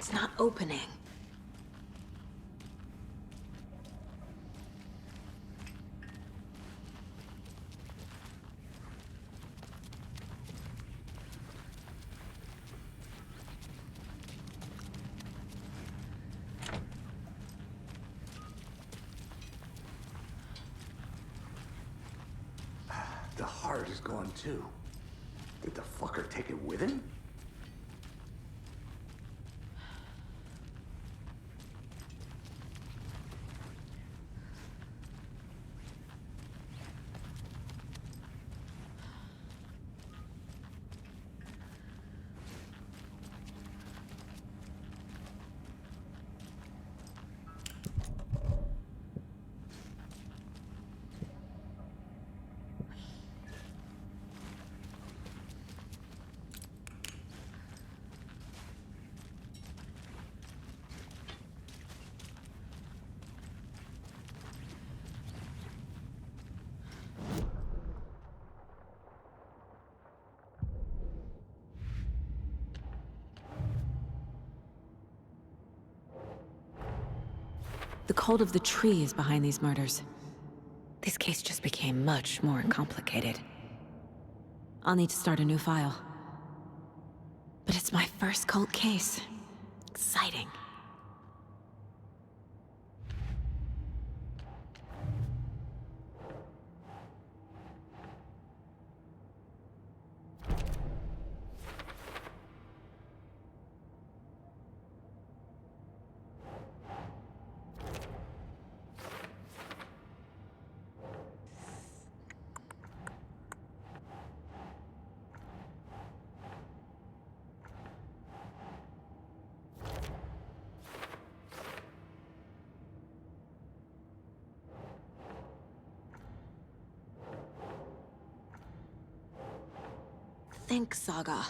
It's not opening. The heart is gone too. Did the fucker take it with him? The cult of the tree is behind these murders. This case just became much more complicated. I'll need to start a new file. But it's my first cult case. Exciting. Think, Saga.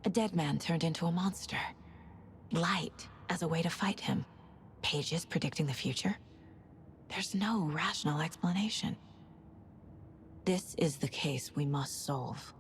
A dead man turned into a monster. Light as a way to fight him. Pages predicting the future. There's no rational explanation. This is the case we must solve.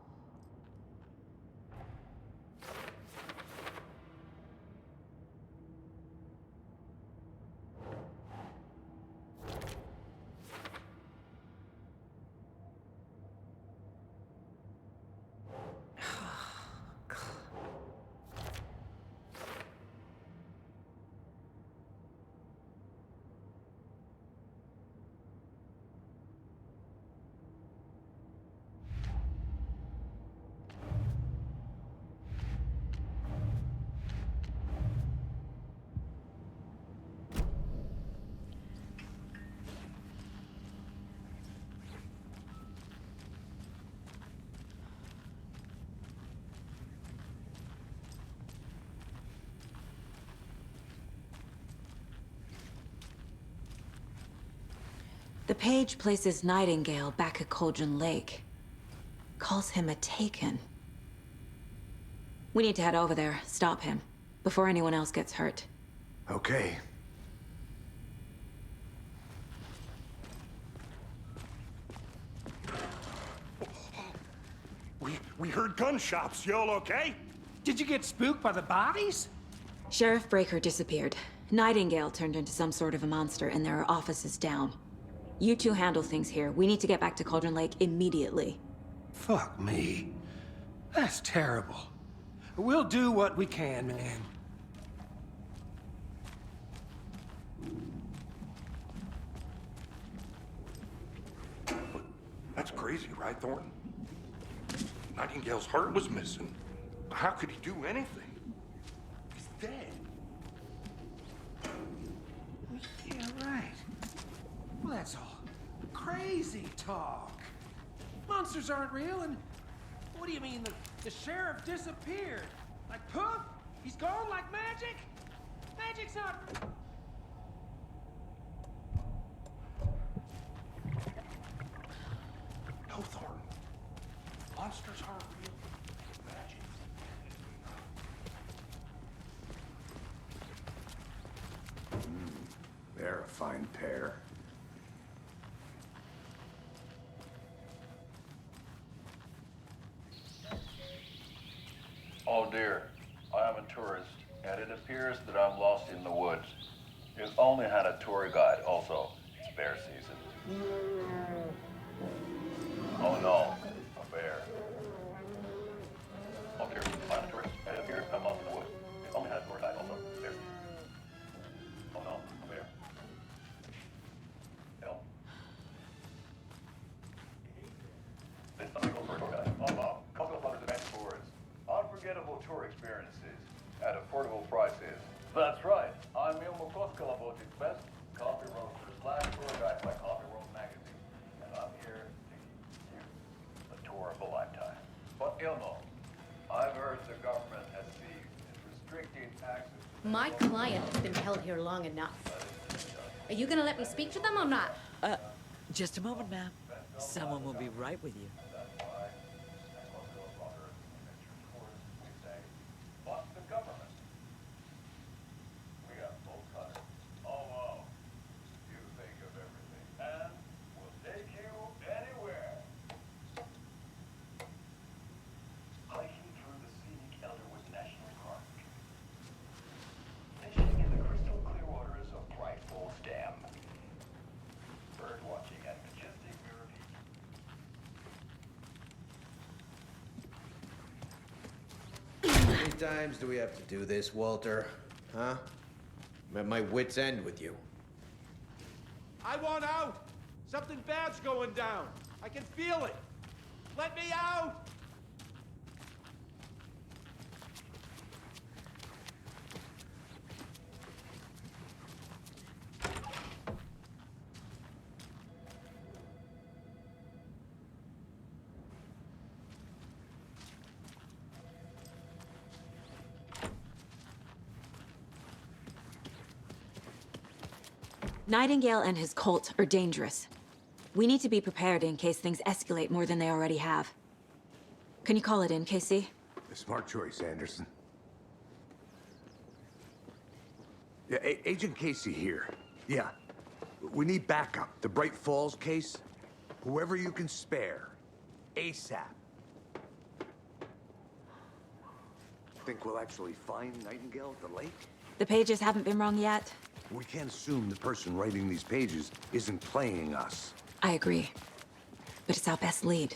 The page places Nightingale back at Cauldron Lake. Calls him a Taken. We need to head over there, stop him, before anyone else gets hurt. Okay. We heard gunshots. Y'all okay? Did you get spooked by the bodies? Sheriff Breaker disappeared. Nightingale turned into some sort of a monster, and there are offices down. You two handle things here. We need to get back to Cauldron Lake immediately. Fuck me. That's terrible. We'll do what we can, man. That's crazy, right, Thornton? Nightingale's heart was missing. How could he do anything? He's dead. Yeah, right. Well, that's all crazy talk. Monsters aren't real, and what do you mean the sheriff disappeared? Like poof? He's gone like magic? Magic's not... No, Thornton. Monsters aren't real. Magic. They're a fine pair. Oh dear, I am a tourist, and it appears that I'm lost in the woods. You only had a tour guide, also. It's bear season. Oh no, a bear. Oh dear, I'm a tourist, and it appears I'm lost in the woods. You only had a tour guide, also. Bear season. Oh no, a bear. Help. It's not go for a tour guide. Oh wow, Cocoa Flowers Adventure Tours. Unforgettable tour experiences at affordable prices. That's right. I'm Ilmo Koskalabotic's best coffee roaster / tour guide by Coffee World magazine. And I'm here to give you the tour of a lifetime. But Ilmo, I've heard the government has seized and restricted access to My client has been held here long enough. Are you gonna let me speak to them or not? Just a moment, ma'am. Someone will be right with you. But the government. We got full cutters. Oh wow. You think of everything. And we'll take you anywhere. Hiking through the scenic Elderwood National Park. Fishing in the crystal clear waters of Bright Falls Dam. Bird watching at majestic Mirror Peak. How many times do we have to do this, Walter? Huh? I'm at my wit's end with you. I want out! Something bad's going down. I can feel it. Let me out! Nightingale and his cult are dangerous. We need to be prepared in case things escalate more than they already have. Can you call it in, Casey? A smart choice, Anderson. Yeah, Agent Casey here. Yeah. We need backup. The Bright Falls case. Whoever you can spare. ASAP. Think we'll actually find Nightingale at the lake? The pages haven't been wrong yet. We can't assume the person writing these pages isn't playing us. I agree. But it's our best lead.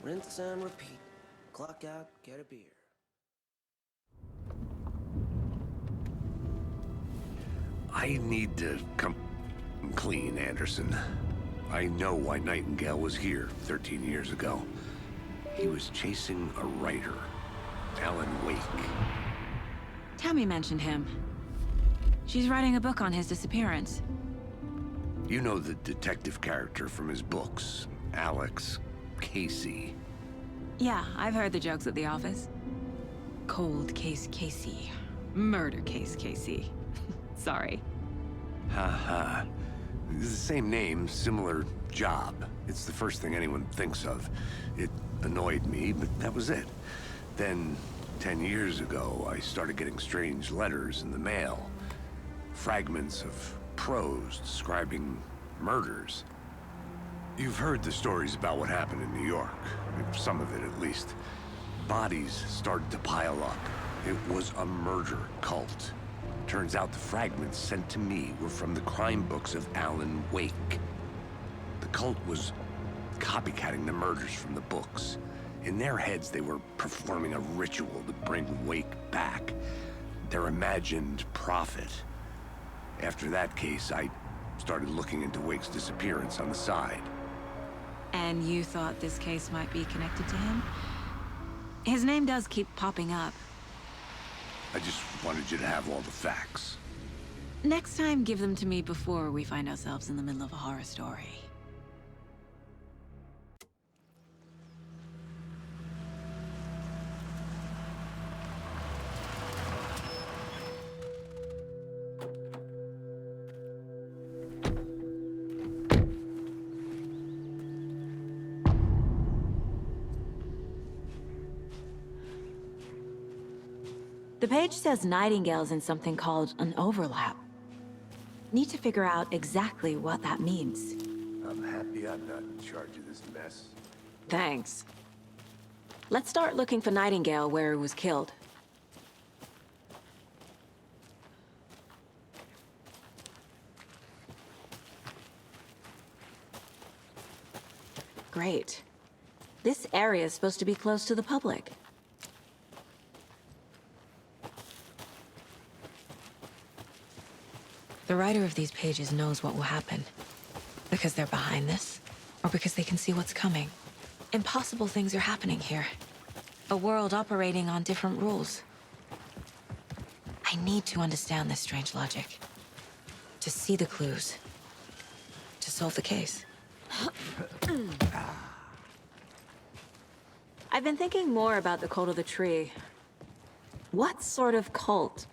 Rinse and repeat. Clock out, get a beer. I need to come clean, Anderson. I know why Nightingale was here 13 years ago. He was chasing a writer, Alan Wake. Tammy mentioned him. She's writing a book on his disappearance. You know the detective character from his books, Alex Casey. Yeah, I've heard the jokes at the office. Cold case Casey. Murder case Casey. Sorry. Haha. It's the same name, similar job. It's the first thing anyone thinks of. It annoyed me, but that was it. Then, 10 years ago, I started getting strange letters in the mail. Fragments of prose describing murders. You've heard the stories about what happened in New York. Some of it, at least. Bodies started to pile up. It was a murder cult. Turns out the fragments sent to me were from the crime books of Alan Wake. The cult was copycatting the murders from the books. In their heads, they were performing a ritual to bring Wake back. Their imagined prophet. After that case, I started looking into Wake's disappearance on the side. And you thought this case might be connected to him? His name does keep popping up. I just wanted you to have all the facts. Next time, give them to me before we find ourselves in the middle of a horror story. The page says Nightingale's in something called an overlap. Need to figure out exactly what that means. I'm happy I'm not in charge of this mess. Thanks. Let's start looking for Nightingale where he was killed. Great. This area is supposed to be close to the public. The writer of these pages knows what will happen. Because they're behind this, or because they can see what's coming. Impossible things are happening here. A world operating on different rules. I need to understand this strange logic. To see the clues. To solve the case. I've been thinking more about the cult of the tree. What sort of cult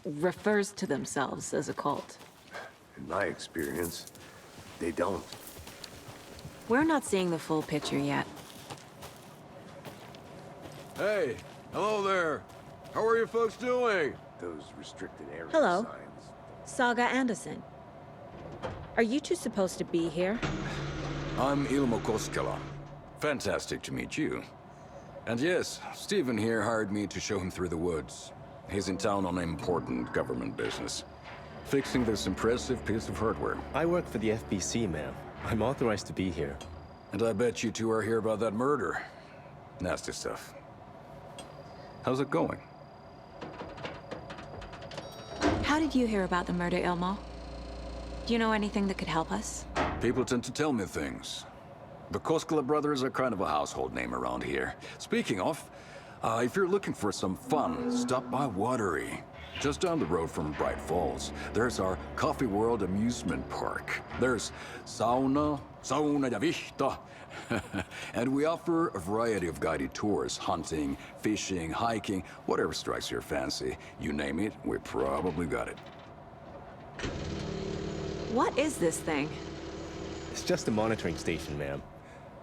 refers to themselves as a cult? In my experience, they don't. We're not seeing the full picture yet. Hey, hello there. How are you folks doing? Those restricted area Hello. signs. Saga Anderson. Are you two supposed to be here? I'm Ilmo Koskela. Fantastic to meet you. And yes, Stephen here hired me to show him through the woods. He's in town on important government business. Fixing this impressive piece of hardware. I work for the FBC, ma'am. I'm authorized to be here. And I bet you two are here about that murder. Nasty stuff. How's it going? How did you hear about the murder, Ilmo? Do you know anything that could help us? People tend to tell me things. The Koskela brothers are kind of a household name around here. Speaking of, if you're looking for some fun, stop by Watery. Just down the road from Bright Falls, there's our Coffee World amusement park. There's sauna ja vihta. And we offer a variety of guided tours, hunting, fishing, hiking, whatever strikes your fancy. You name it, we probably got it. What is this thing? It's just a monitoring station, ma'am.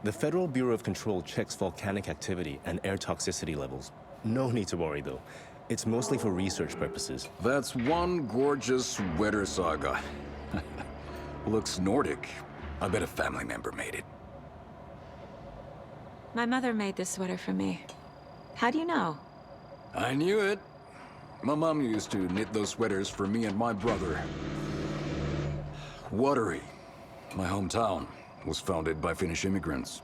The Federal Bureau of Control checks volcanic activity and air toxicity levels. No need to worry, though. It's mostly for research purposes. That's one gorgeous sweater, Saga. Looks Nordic. I bet a family member made it. My mother made this sweater for me. How do you know? I knew it. My mom used to knit those sweaters for me and my brother. Watery, my hometown, was founded by Finnish immigrants.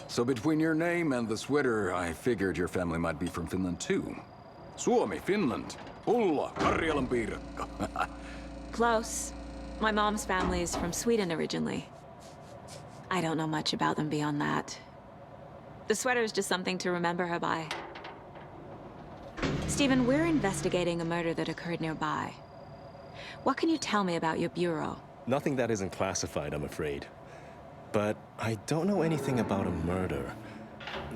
So between your name and the sweater, I figured your family might be from Finland too. Suomi, Finland. Ulla, Karjalan piirakka. Close. My mom's family is from Sweden originally. I don't know much about them beyond that. The sweater is just something to remember her by. Stephen, we're investigating a murder that occurred nearby. What can you tell me about your bureau? Nothing that isn't classified, I'm afraid. But I don't know anything about a murder.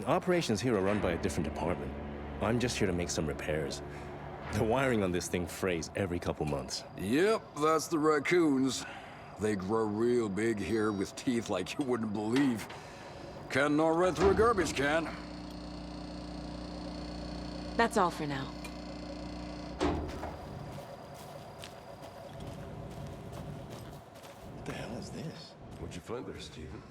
Operations here are run by a different department. I'm just here to make some repairs. The wiring on this thing frays every couple months. Yep, that's the raccoons. They grow real big here with teeth like you wouldn't believe. Can't gnaw right through a garbage can. That's all for now. What the hell is this? What'd you find there, Stephen?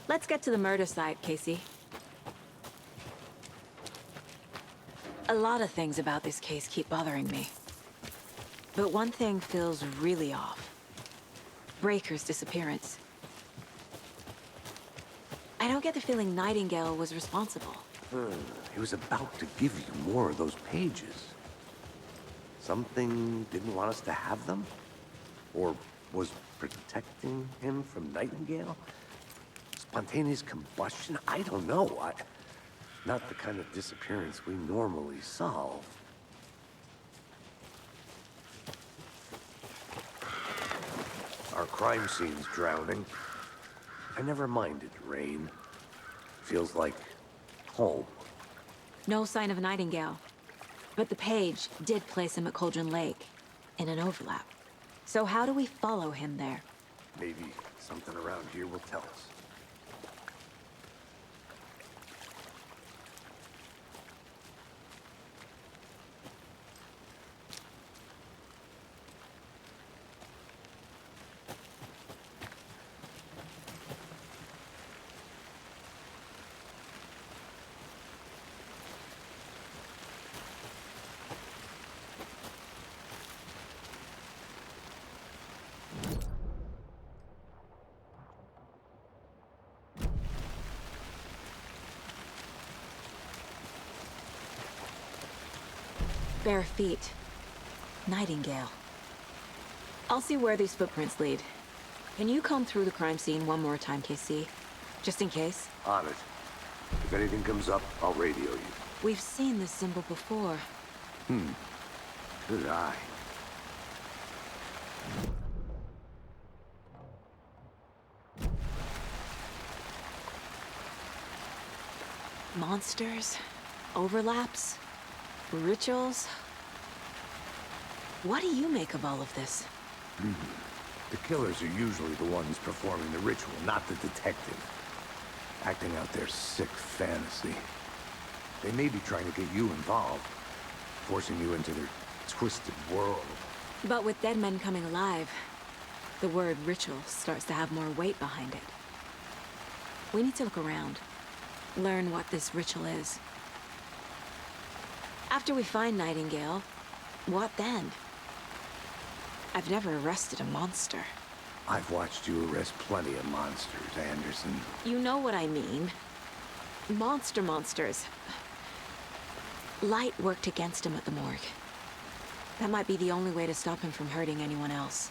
Let's get to the murder site, Casey. A lot of things about this case keep bothering me. But one thing feels really off. Breaker's disappearance. I don't get the feeling Nightingale was responsible. He was about to give you more of those pages. Something didn't want us to have them? Or was protecting him from Nightingale? Spontaneous combustion? I don't know. Not the kind of disappearance we normally solve. Our crime scene's drowning. I never minded rain. Feels like home. No sign of Nightingale. But the page did place him at Cauldron Lake, in an overlap. So how do we follow him there? Maybe something around here will tell us. Bare feet. Nightingale. I'll see where these footprints lead. Can you comb through the crime scene one more time, KC? Just in case? On it. If anything comes up, I'll radio you. We've seen this symbol before. Good eye. Monsters? Overlaps? Rituals? What do you make of all of this? The killers are usually the ones performing the ritual, not the detective. Acting out their sick fantasy. They may be trying to get you involved, forcing you into their twisted world. But with dead men coming alive, the word ritual starts to have more weight behind it. We need to look around, learn what this ritual is. After we find Nightingale, what then? I've never arrested a monster. I've watched you arrest plenty of monsters, Anderson. You know what I mean. Monsters. Light worked against him at the morgue. That might be the only way to stop him from hurting anyone else.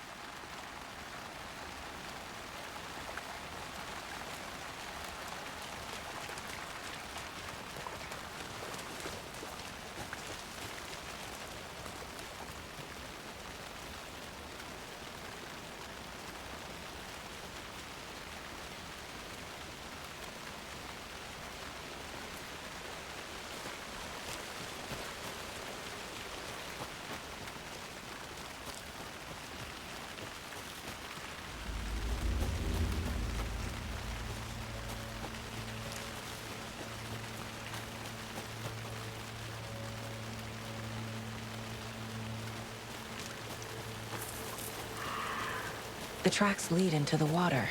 The tracks lead into the water.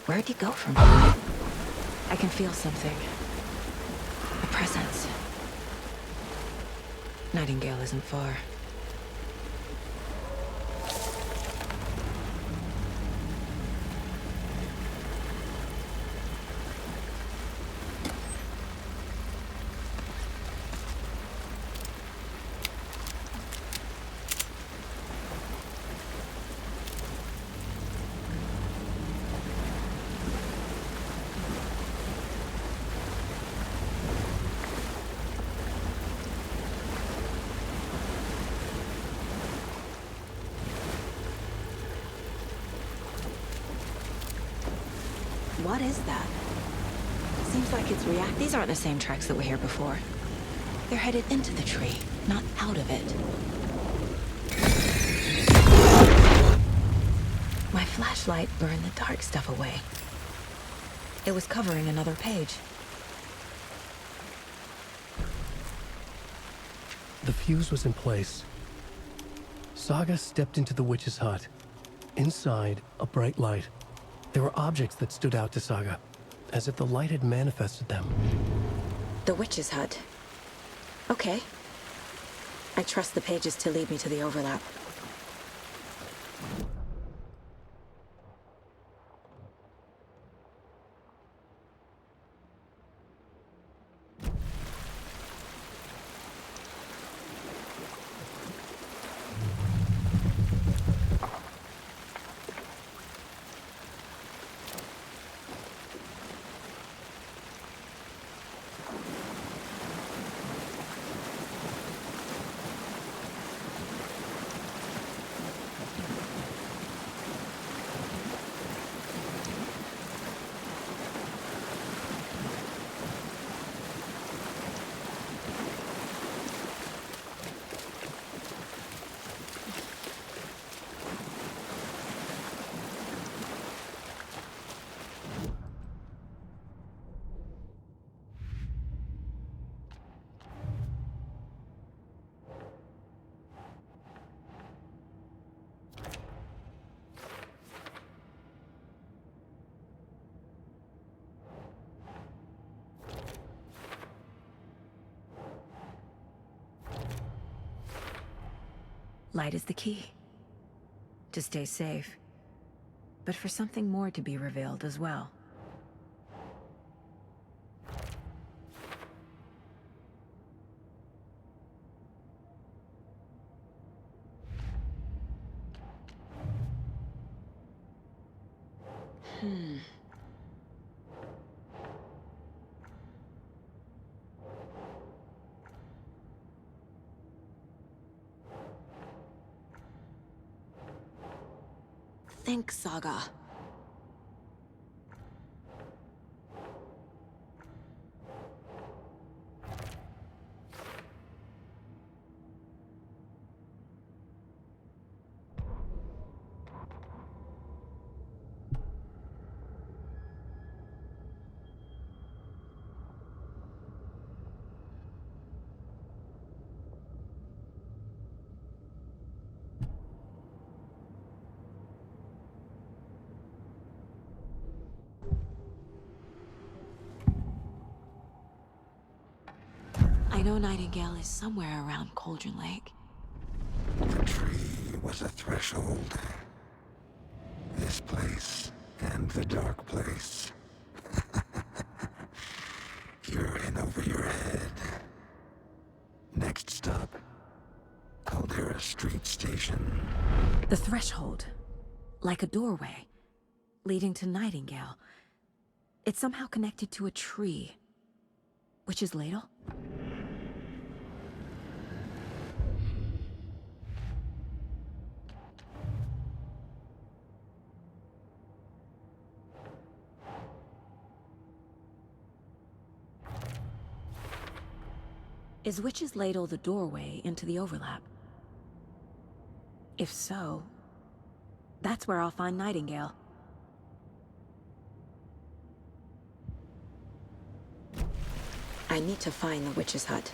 Where'd he go from here? I can feel something. A presence. Nightingale isn't far. What is that? Seems like it's react. These aren't the same tracks that were here before. They're headed into the tree, not out of it. My flashlight burned the dark stuff away. It was covering another page. The fuse was in place. Saga stepped into the witch's hut. Inside, a bright light. There were objects that stood out to Saga, as if the light had manifested them. The witch's hut. Okay. I trust the pages to lead me to the overlap. Light is the key. To stay safe. But for something more to be revealed as well. Think, Saga. I know Nightingale is somewhere around Cauldron Lake. The tree was a threshold. This place and the dark place. You're in over your head. Next stop, Caldera Street Station. The threshold. Like a doorway. Leading to Nightingale. It's somehow connected to a tree. Witch's Ladle? Is Witch's Ladle the doorway into the overlap? If so, that's where I'll find Nightingale. I need to find the witch's hut.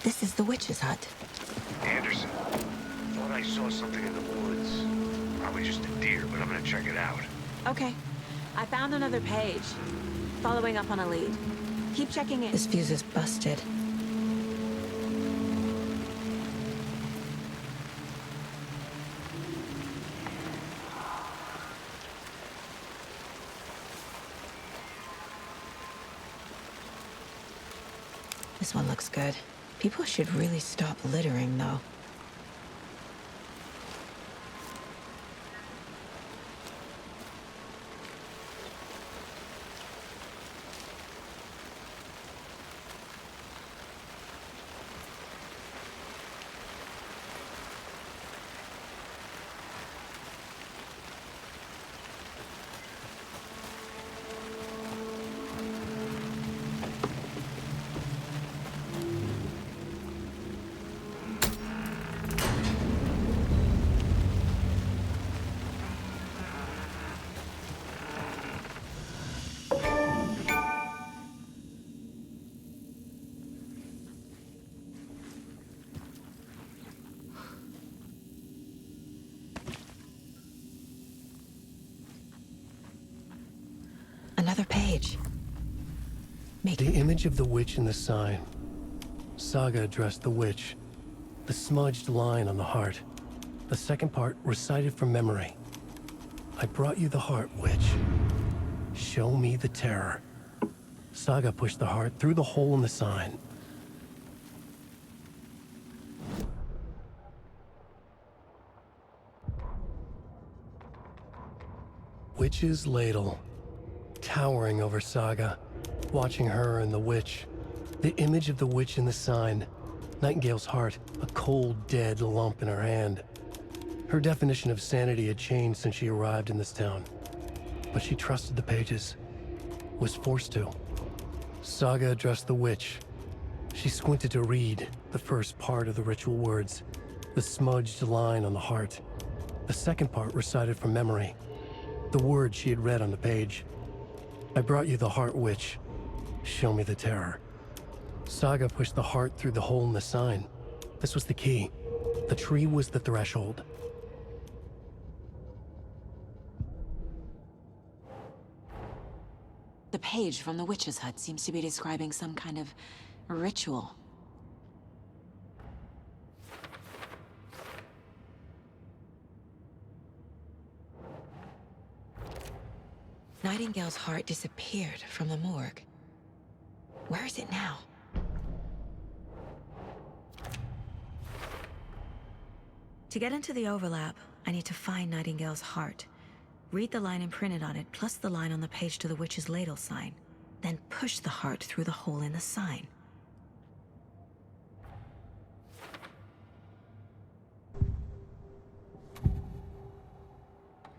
This is the witch's hut. Anderson, thought I saw something in the woods. Probably just a deer, but I'm gonna check it out. Okay. I found another page. Following up on a lead. Keep checking it. This fuse is busted. This one looks good. People should really stop littering, though. Another page. The image of the witch in the sign. Saga addressed the witch. The smudged line on the heart. The second part recited from memory. I brought you the heart, witch. Show me the terror. Saga pushed the heart through the hole in the sign. Witch's ladle. Towering over Saga, watching her and the witch. The image of the witch in the sign. Nightingale's heart, a cold, dead lump in her hand. Her definition of sanity had changed since she arrived in this town. But she trusted the pages. Was forced to. Saga addressed the witch. She squinted to read the first part of the ritual words. The smudged line on the heart. The second part recited from memory. The words she had read on the page. I brought you the heart, witch. Show me the terror. Saga pushed the heart through the hole in the sign. This was the key. The tree was the threshold. The page from the witch's hut seems to be describing some kind of ritual. Nightingale's heart disappeared from the morgue. Where is it now? To get into the overlap, I need to find Nightingale's heart. Read the line imprinted on it, plus the line on the page to the witch's ladle sign. Then push the heart through the hole in the sign.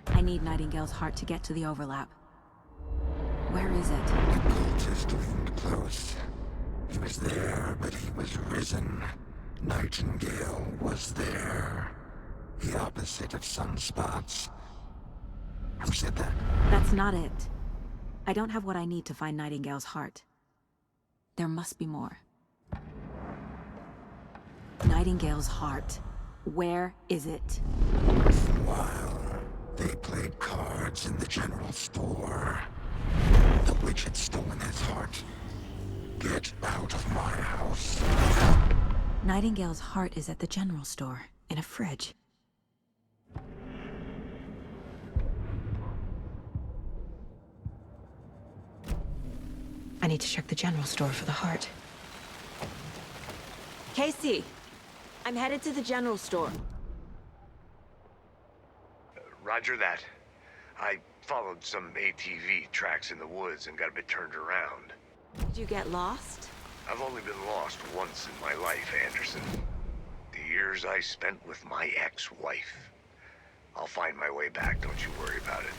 I need Nightingale's heart to get to the overlap. Where is it? The cultist loomed close. He was there, but he was risen. Nightingale was there. The opposite of sunspots. Who said that? That's not it. I don't have what I need to find Nightingale's heart. There must be more. Nightingale's heart. Where is it? While they played cards in the general store, the witch had stolen his heart. Get out of my house. Nightingale's heart is at the general store, in a fridge. I need to check the general store for the heart. Casey, I'm headed to the general store. Roger that. I followed some ATV tracks in the woods and got a bit turned around. Did you get lost? I've only been lost once in my life, Anderson. The years I spent with my ex-wife. I'll find my way back, don't you worry about it.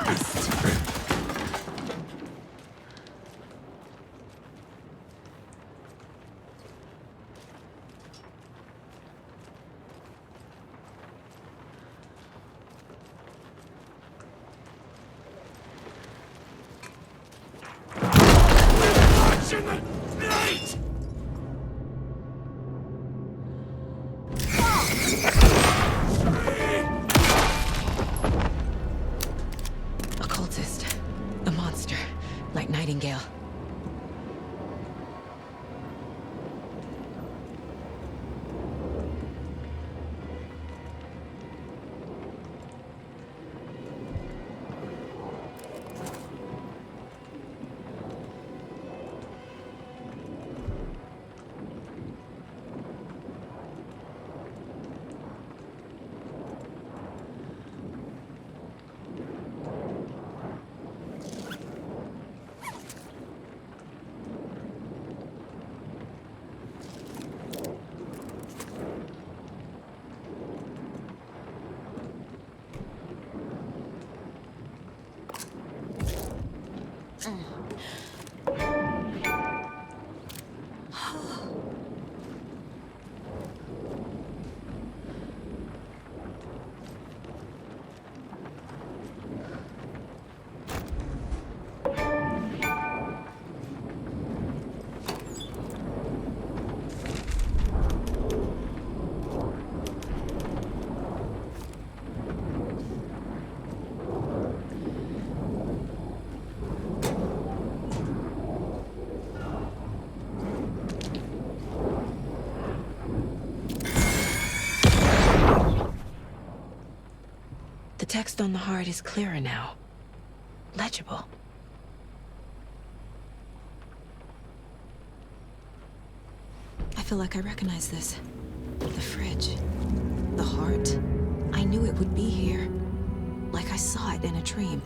fast. Occultist. A monster. Like Nightingale. The text on the heart is clearer now. Legible. I feel like I recognize this. The fridge. The heart. I knew it would be here. Like I saw it in a dream.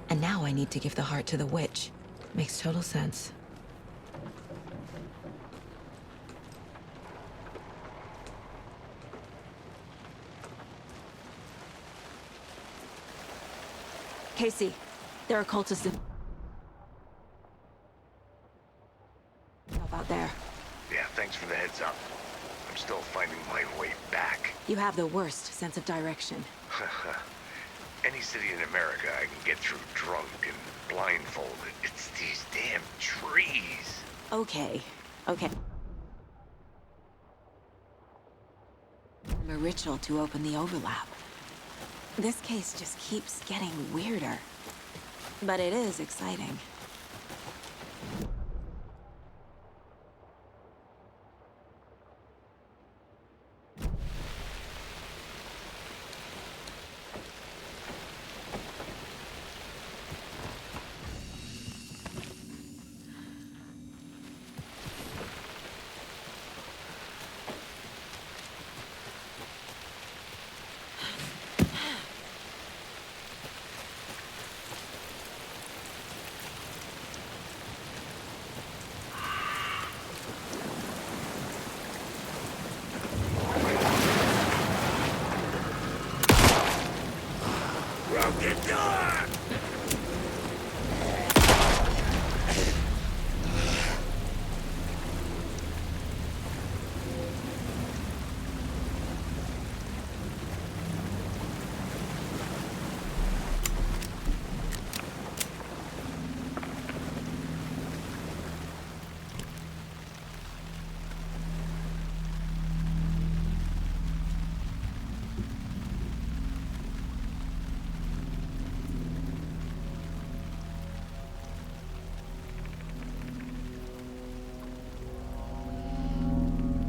And now I need to give the heart to the witch. Makes total sense. Casey, there are cultists in... out there. Yeah, thanks for the heads up. I'm still finding my way back. You have the worst sense of direction. Any city in America I can get through drunk and blindfolded. It's these damn trees. Okay. A ritual to open the overlap. This case just keeps getting weirder. But it is exciting.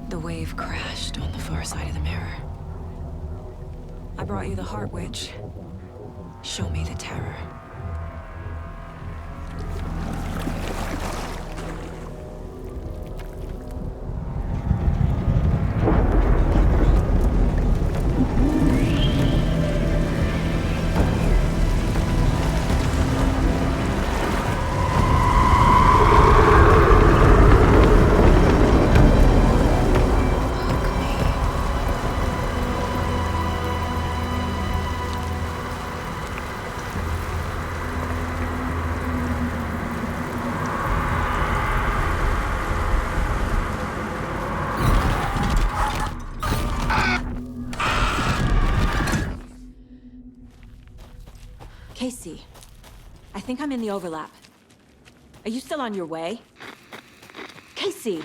The wave crashed on the far side of the mirror. I brought you the Heart Witch. Show me the terror. Casey, I think I'm in the overlap. Are you still on your way? Casey!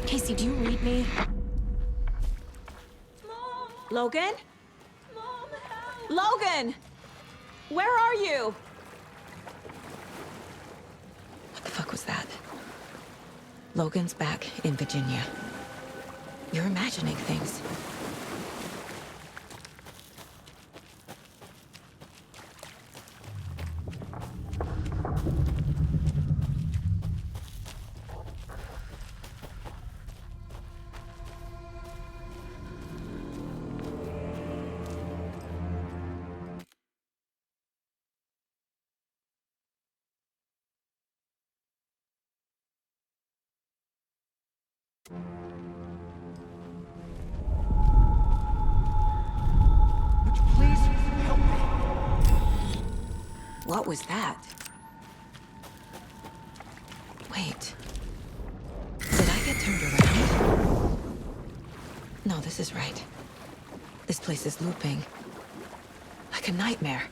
Casey, do you read me? Mom! Logan? Mom, help! Logan! Where are you? What the fuck was that? Logan's back in Virginia. You're imagining things. What was that? Wait. Did I get turned around? No, this is right. This place is looping. Like a nightmare.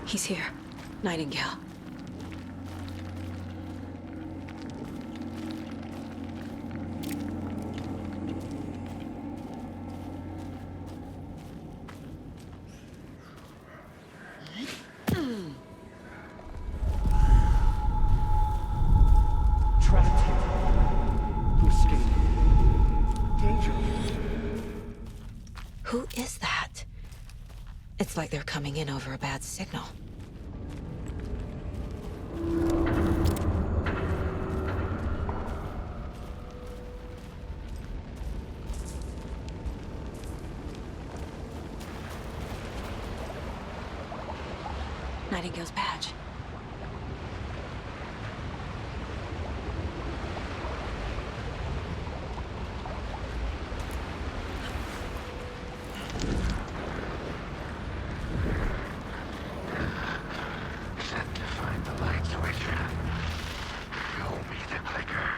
He's here. Nightingale. Trapped here. To escape. Danger. Who is that? It's like they're coming in over a bad signal. Nightingale's badge. Set to find the light switch. Show me the clicker.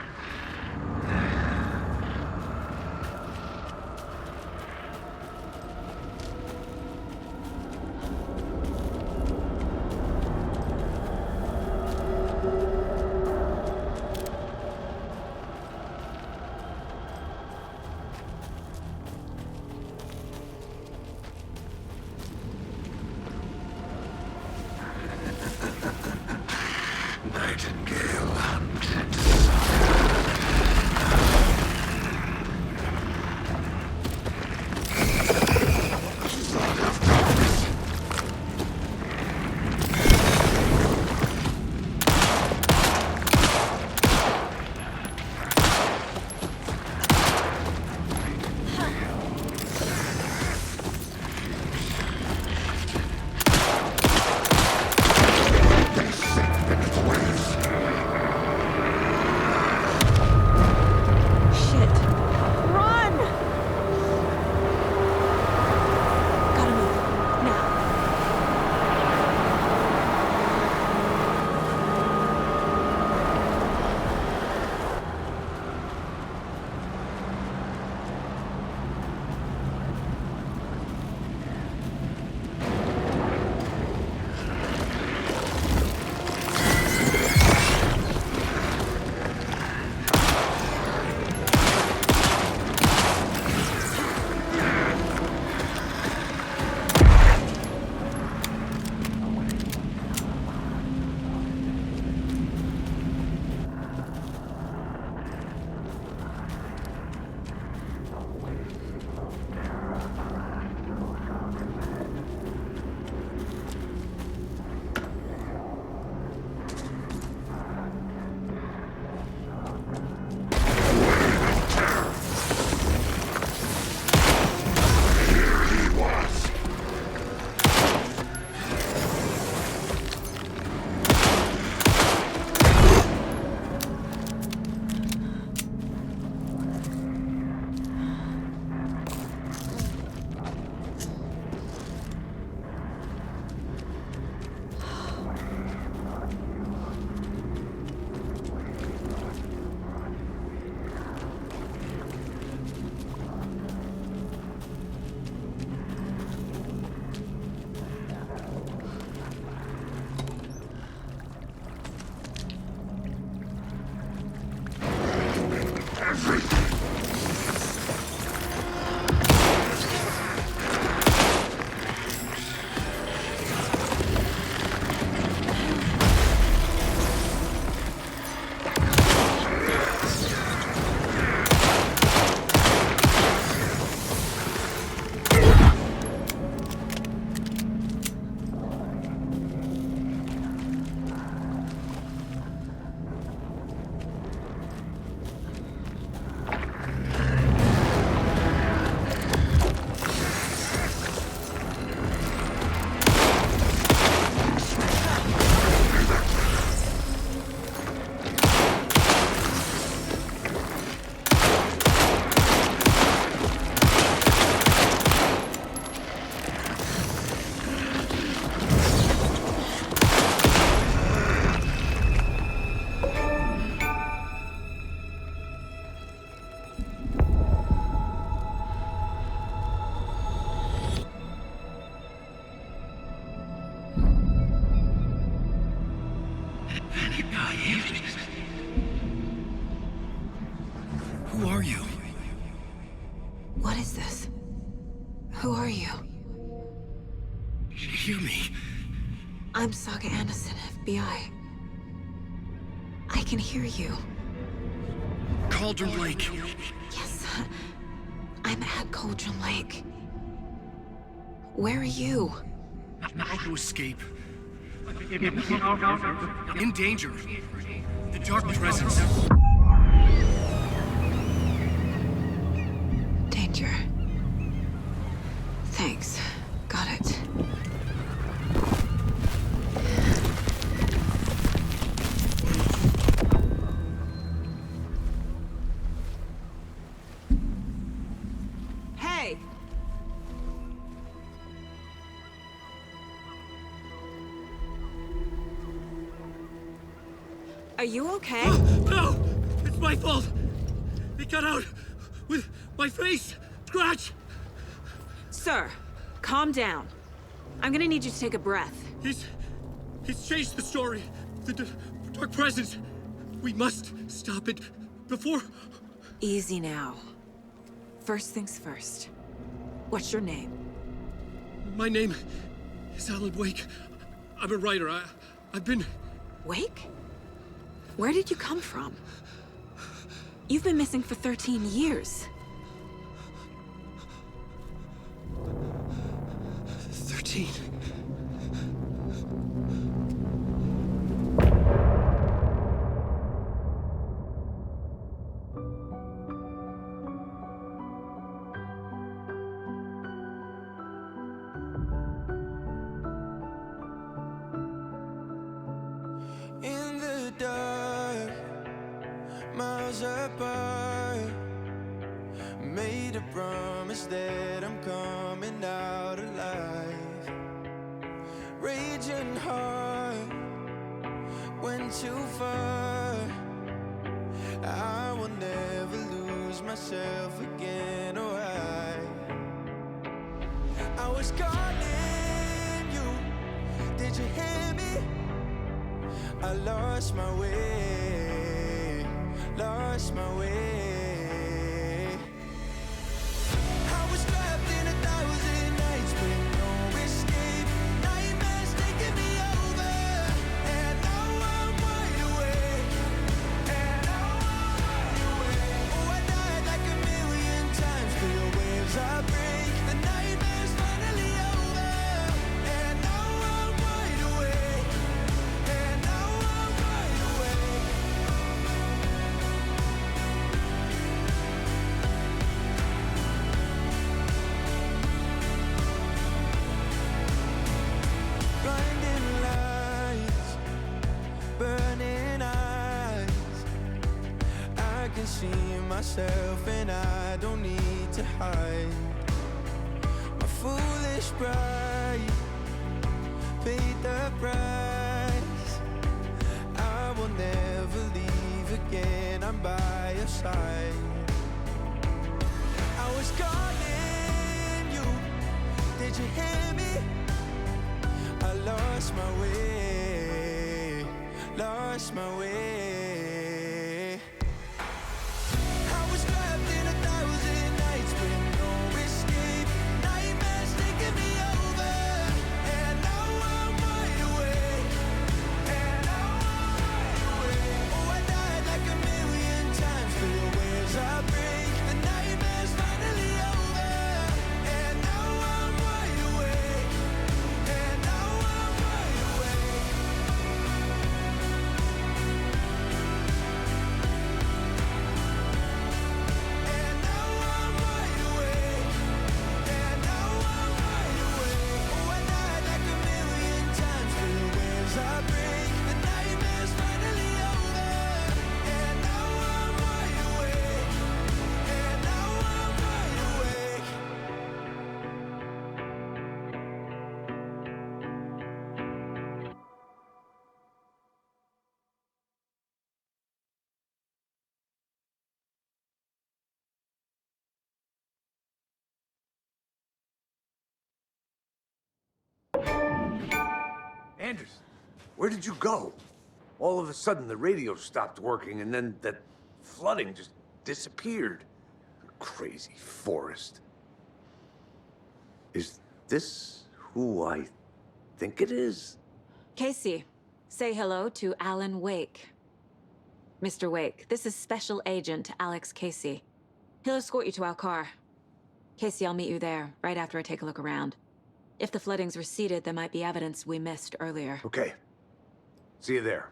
Nightingale hunted Saga Fox. They sink beneath waves. I am. Who are you? What is this? Who are you? Hear me. I'm Saga Anderson, FBI. I can hear you. Cauldron Lake. Yes, I'm at Cauldron Lake. Where are you? How to escape. In danger. The Dark Presence. Danger. Thanks. Got it. Hey! Are you okay? No! It's my fault! It got out with my face! Scratch! Sir, calm down. I'm gonna need you to take a breath. He's changed the story. The Dark Presence. We must stop it before... Easy now. First things first. What's your name? My name is Alan Wake. I'm a writer. I've been... Wake? Where did you come from? You've been missing for 13 years. 13. In the dark, miles apart, made a promise that I'm coming out alive. Raging heart went too far. I will never lose myself again, or I was calling you. Did you hear me? I lost my way, lost my way. I was trapped in 1,000 nights with no escape. Nightmares taking me over, and now I'm wide awake. And now I'm wide awake. Oh, I died like 1,000,000 times. Feel waves I break. The nightmare's finally over, and now I'm wide awake. And now I'm wide awake. Blinding lights, burning eyes. I can see myself and I don't need to hide. My foolish pride paid the price. I will never leave again, I'm by your side. I was calling you, did you hear me? I lost my way, lost my way. I was trapped in 1,000 nights with no escape. Nightmares taking me over, and now I'm wide awake. And now I'm wide awake. Oh, I died like 1,000,000 times. Feel waves I break. The nightmare's finally over, and now I'm wide awake. And now I'm wide awake. And now I'm wide awake. And now I'm wide awake. Oh, I died like 1,000,000 times. Feel waves I break. The nightmare's finally over, and now I'm wide awake. And now I'm wide awake. Anderson, where did you go? All of a sudden, the radio stopped working, and then that flooding just disappeared. Crazy forest. Is this who I think it is? Casey, say hello to Alan Wake. Mr. Wake, this is Special Agent Alex Casey. He'll escort you to our car. Casey, I'll meet you there, right after I take a look around. If the flooding's receded, there might be evidence we missed earlier. Okay. See you there.